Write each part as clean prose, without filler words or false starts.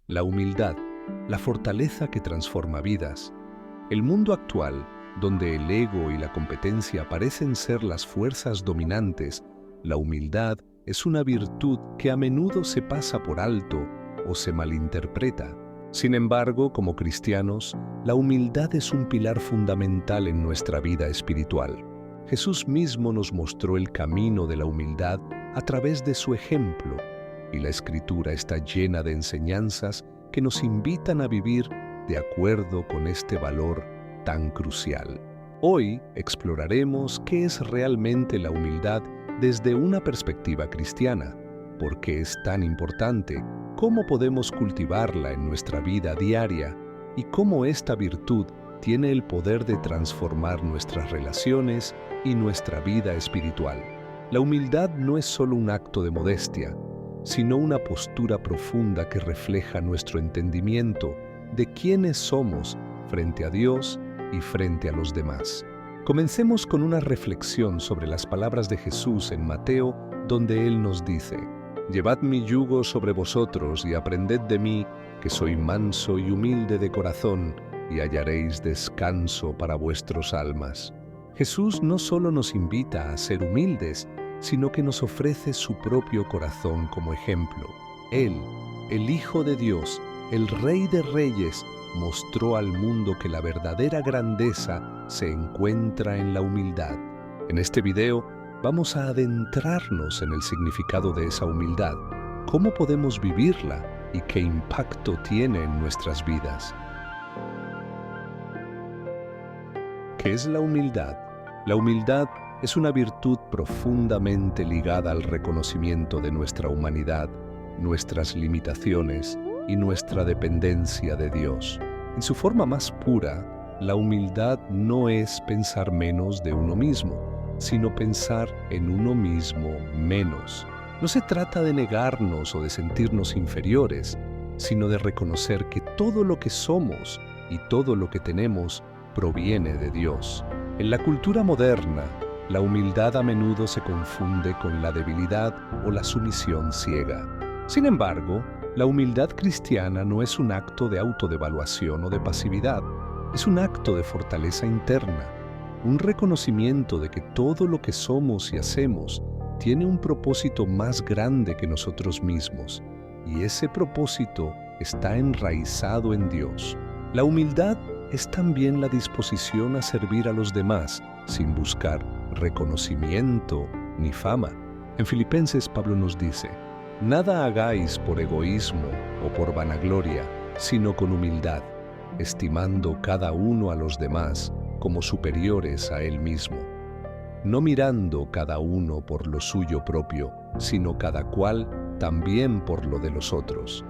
La humildad, la fortaleza que transforma vidas. El mundo actual, donde el ego y la competencia parecen ser las fuerzas dominantes, la humildad es una virtud que a menudo se pasa por alto o se malinterpreta. Sin embargo, como cristianos, la humildad es un pilar fundamental en nuestra vida espiritual. Jesús mismo nos mostró el camino de la humildad a través de su ejemplo, y la Escritura está llena de enseñanzas que nos invitan a vivir de acuerdo con este valor tan crucial. Hoy exploraremos qué es realmente la humildad desde una perspectiva cristiana, por qué es tan importante, cómo podemos cultivarla en nuestra vida diaria y cómo esta virtud tiene el poder de transformar nuestras relaciones y nuestra vida espiritual. La humildad no es solo un acto de modestia, sino una postura profunda que refleja nuestro entendimiento de quiénes somos frente a Dios y frente a los demás. Comencemos con una reflexión sobre las palabras de Jesús en Mateo, donde Él nos dice: «Llevad mi yugo sobre vosotros y aprended de mí, que soy manso y humilde de corazón, y hallaréis descanso para vuestras almas». Jesús no solo nos invita a ser humildes, sino que nos ofrece su propio corazón como ejemplo. Él, el Hijo de Dios, el Rey de Reyes, mostró al mundo que la verdadera grandeza se encuentra en la humildad. En este video vamos a adentrarnos en el significado de esa humildad, cómo podemos vivirla y qué impacto tiene en nuestras vidas. ¿Qué es la humildad? La humildad es una virtud profundamente ligada al reconocimiento de nuestra humanidad, nuestras limitaciones y nuestra dependencia de Dios. En su forma más pura, la humildad no es pensar menos de uno mismo, sino pensar en uno mismo menos. No se trata de negarnos o de sentirnos inferiores, sino de reconocer que todo lo que somos y todo lo que tenemos proviene de Dios. En la cultura moderna, la humildad a menudo se confunde con la debilidad o la sumisión ciega. Sin embargo, la humildad cristiana no es un acto de autodevaluación o de pasividad, es un acto de fortaleza interna, un reconocimiento de que todo lo que somos y hacemos tiene un propósito más grande que nosotros mismos, y ese propósito está enraizado en Dios. La humildad es también la disposición a servir a los demás sin buscar reconocimiento ni fama. En Filipenses, Pablo nos dice: «Nada hagáis por egoísmo o por vanagloria, sino con humildad, estimando cada uno a los demás como superiores a él mismo, no mirando cada uno por lo suyo propio, sino cada cual también por lo de los otros».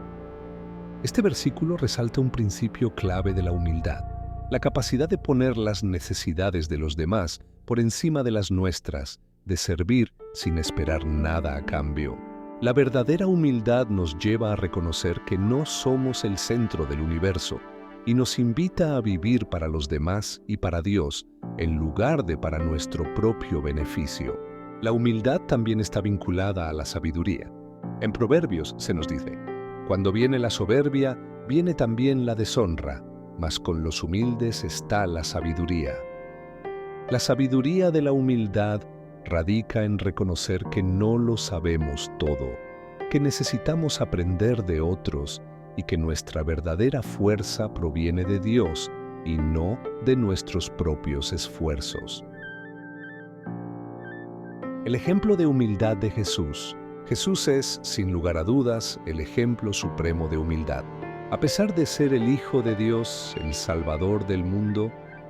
Este versículo resalta un principio clave de la humildad: la capacidad de poner las necesidades de los demás por encima de las nuestras, de servir sin esperar nada a cambio. La verdadera humildad nos lleva a reconocer que no somos el centro del universo y nos invita a vivir para los demás y para Dios, en lugar de para nuestro propio beneficio. La humildad también está vinculada a la sabiduría. En Proverbios se nos dice: «Cuando viene la soberbia, viene también la deshonra, mas con los humildes está la sabiduría». La sabiduría de la humildad radica en reconocer que no lo sabemos todo, que necesitamos aprender de otros y que nuestra verdadera fuerza proviene de Dios y no de nuestros propios esfuerzos. El ejemplo de humildad de Jesús. Jesús es, sin lugar a dudas, el ejemplo supremo de humildad. A pesar de ser el Hijo de Dios, el Salvador del mundo,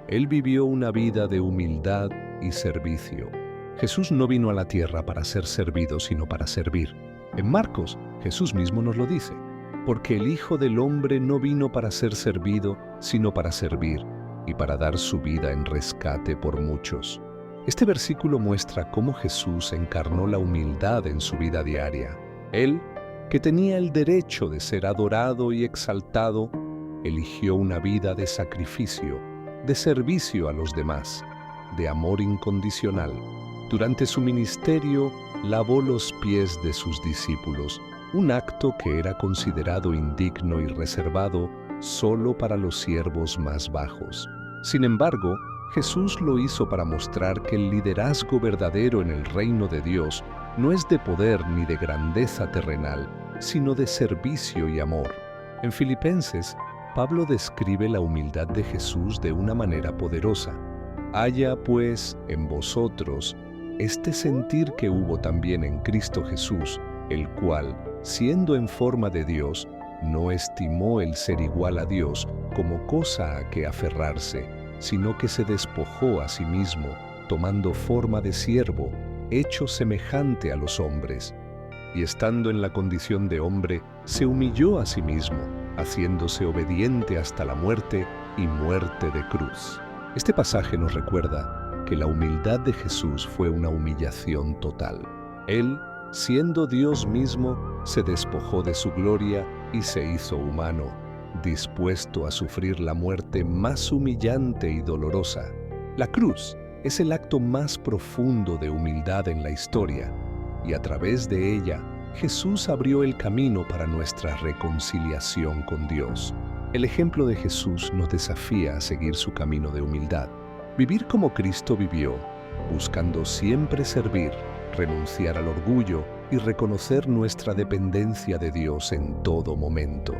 Él vivió una vida de humildad y servicio. Jesús no vino a la tierra para ser servido, sino para servir. En Marcos, Jesús mismo nos lo dice: «Porque el Hijo del Hombre no vino para ser servido, sino para servir, y para dar su vida en rescate por muchos». Este versículo muestra cómo Jesús encarnó la humildad en su vida diaria. Él, que tenía el derecho de ser adorado y exaltado, eligió una vida de sacrificio, de servicio a los demás, de amor incondicional. Durante su ministerio, lavó los pies de sus discípulos, un acto que era considerado indigno y reservado solo para los siervos más bajos. Sin embargo, Jesús lo hizo para mostrar que el liderazgo verdadero en el reino de Dios no es de poder ni de grandeza terrenal, sino de servicio y amor. En Filipenses, Pablo describe la humildad de Jesús de una manera poderosa. Haya, pues, en vosotros este sentir que hubo también en Cristo Jesús, el cual, siendo en forma de Dios, no estimó el ser igual a Dios como cosa a que aferrarse, sino que se despojó a sí mismo, tomando forma de siervo, hecho semejante a los hombres. Y estando en la condición de hombre, se humilló a sí mismo, haciéndose obediente hasta la muerte y muerte de cruz. Este pasaje nos recuerda que la humildad de Jesús fue una humillación total. Él, siendo Dios mismo, se despojó de su gloria y se hizo humano, dispuesto a sufrir la muerte más humillante y dolorosa. La cruz es el acto más profundo de humildad en la historia, y a través de ella, Jesús abrió el camino para nuestra reconciliación con Dios. El ejemplo de Jesús nos desafía a seguir su camino de humildad. Vivir como Cristo vivió, buscando siempre servir, renunciar al orgullo y reconocer nuestra dependencia de Dios en todo momento.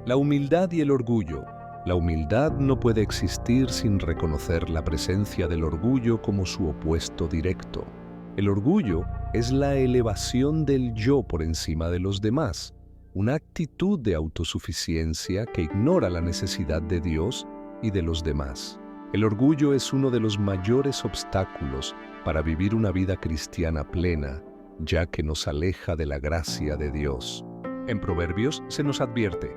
La humildad y el orgullo. La humildad no puede existir sin reconocer la presencia del orgullo como su opuesto directo. El orgullo es la elevación del yo por encima de los demás, una actitud de autosuficiencia que ignora la necesidad de Dios y de los demás. El orgullo es uno de los mayores obstáculos para vivir una vida cristiana plena, ya que nos aleja de la gracia de Dios. En Proverbios se nos advierte: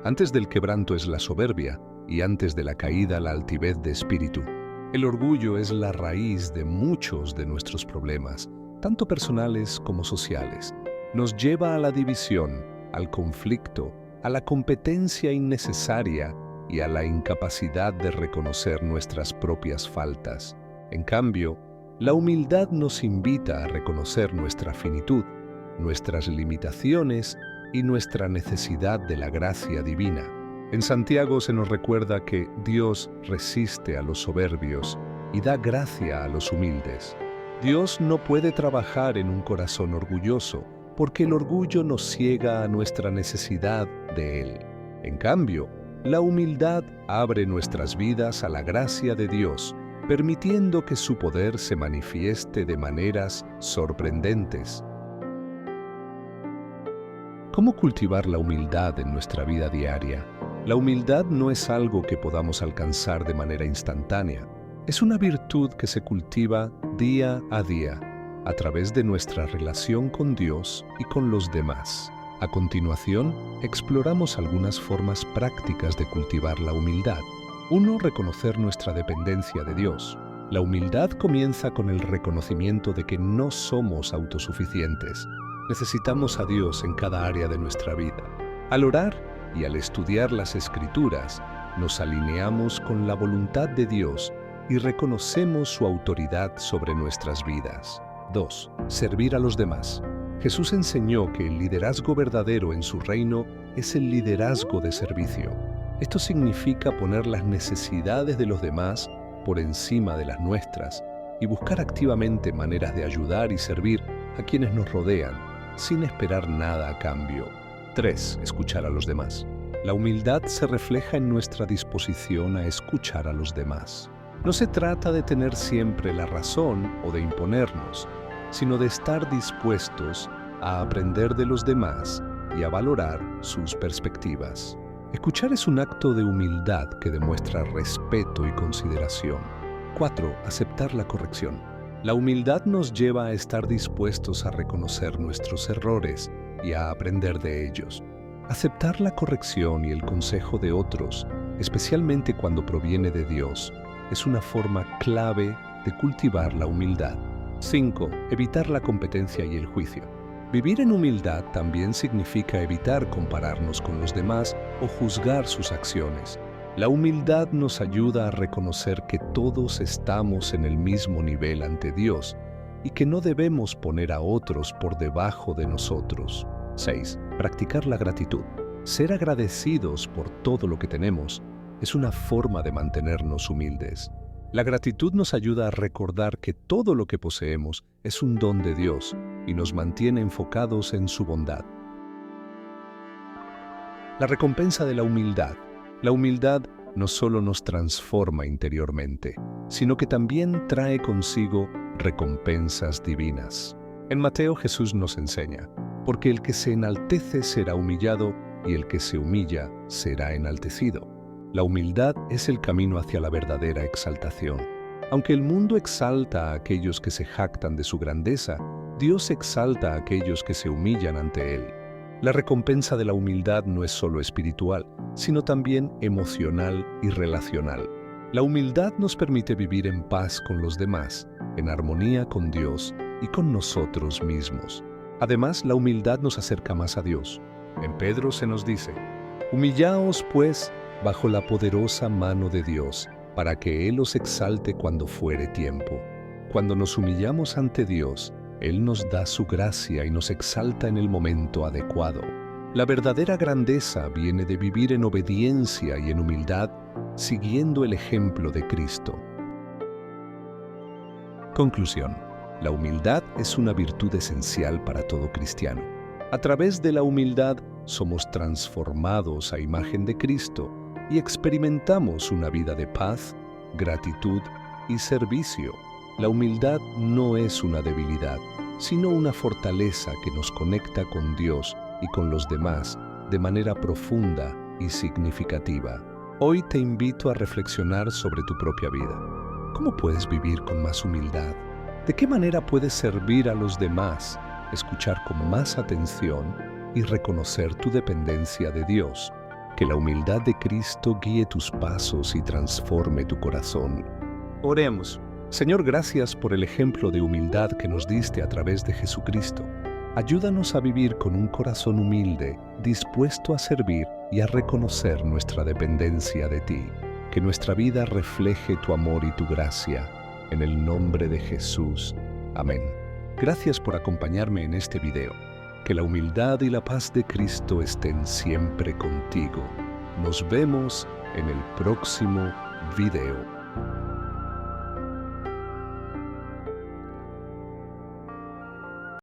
antes del quebranto es la soberbia, y antes de la caída la altivez de espíritu. El orgullo es la raíz de muchos de nuestros problemas, tanto personales como sociales. Nos lleva a la división, al conflicto, a la competencia innecesaria y a la incapacidad de reconocer nuestras propias faltas. En cambio, la humildad nos invita a reconocer nuestra finitud, nuestras limitaciones y nuestra necesidad de la gracia divina. En Santiago se nos recuerda que Dios resiste a los soberbios y da gracia a los humildes. Dios no puede trabajar en un corazón orgulloso, porque el orgullo nos ciega a nuestra necesidad de Él. En cambio, la humildad abre nuestras vidas a la gracia de Dios, permitiendo que su poder se manifieste de maneras sorprendentes. ¿Cómo cultivar la humildad en nuestra vida diaria? La humildad no es algo que podamos alcanzar de manera instantánea. Es una virtud que se cultiva día a día, a través de nuestra relación con Dios y con los demás. A continuación, exploramos algunas formas prácticas de cultivar la humildad. 1. Reconocer nuestra dependencia de Dios. La humildad comienza con el reconocimiento de que no somos autosuficientes. Necesitamos a Dios en cada área de nuestra vida. Al orar y al estudiar las Escrituras, nos alineamos con la voluntad de Dios y reconocemos su autoridad sobre nuestras vidas. 2. Servir a los demás. Jesús enseñó que el liderazgo verdadero en su reino es el liderazgo de servicio. Esto significa poner las necesidades de los demás por encima de las nuestras y buscar activamente maneras de ayudar y servir a quienes nos rodean, sin esperar nada a cambio. 3. Escuchar a los demás. La humildad se refleja en nuestra disposición a escuchar a los demás. No se trata de tener siempre la razón o de imponernos, sino de estar dispuestos a aprender de los demás y a valorar sus perspectivas. Escuchar es un acto de humildad que demuestra respeto y consideración. 4. Aceptar la corrección. La humildad nos lleva a estar dispuestos a reconocer nuestros errores y a aprender de ellos. Aceptar la corrección y el consejo de otros, especialmente cuando proviene de Dios, es una forma clave de cultivar la humildad. 5. Evitar la competencia y el juicio. Vivir en humildad también significa evitar compararnos con los demás o juzgar sus acciones. La humildad nos ayuda a reconocer que todos estamos en el mismo nivel ante Dios y que no debemos poner a otros por debajo de nosotros. 6. Practicar la gratitud. Ser agradecidos por todo lo que tenemos es una forma de mantenernos humildes. La gratitud nos ayuda a recordar que todo lo que poseemos es un don de Dios y nos mantiene enfocados en su bondad. La recompensa de la humildad. La humildad no solo nos transforma interiormente, sino que también trae consigo recompensas divinas. En Mateo Jesús nos enseña, porque el que se enaltece será humillado y el que se humilla será enaltecido. La humildad es el camino hacia la verdadera exaltación. Aunque el mundo exalta a aquellos que se jactan de su grandeza, Dios exalta a aquellos que se humillan ante Él. La recompensa de la humildad no es solo espiritual, sino también emocional y relacional. La humildad nos permite vivir en paz con los demás, en armonía con Dios y con nosotros mismos. Además, la humildad nos acerca más a Dios. En Pedro se nos dice: «Humillaos, pues, bajo la poderosa mano de Dios, para que Él os exalte cuando fuere tiempo». Cuando nos humillamos ante Dios, Él nos da su gracia y nos exalta en el momento adecuado. La verdadera grandeza viene de vivir en obediencia y en humildad, siguiendo el ejemplo de Cristo. Conclusión. La humildad es una virtud esencial para todo cristiano. A través de la humildad somos transformados a imagen de Cristo y experimentamos una vida de paz, gratitud y servicio. La humildad no es una debilidad, sino una fortaleza que nos conecta con Dios y con los demás de manera profunda y significativa. Hoy te invito a reflexionar sobre tu propia vida. ¿Cómo puedes vivir con más humildad? ¿De qué manera puedes servir a los demás, escuchar con más atención y reconocer tu dependencia de Dios? Que la humildad de Cristo guíe tus pasos y transforme tu corazón. Oremos. Señor, gracias por el ejemplo de humildad que nos diste a través de Jesucristo. Ayúdanos a vivir con un corazón humilde, dispuesto a servir y a reconocer nuestra dependencia de ti. Que nuestra vida refleje tu amor y tu gracia. En el nombre de Jesús. Amén. Gracias por acompañarme en este video. Que la humildad y la paz de Cristo estén siempre contigo. Nos vemos en el próximo video.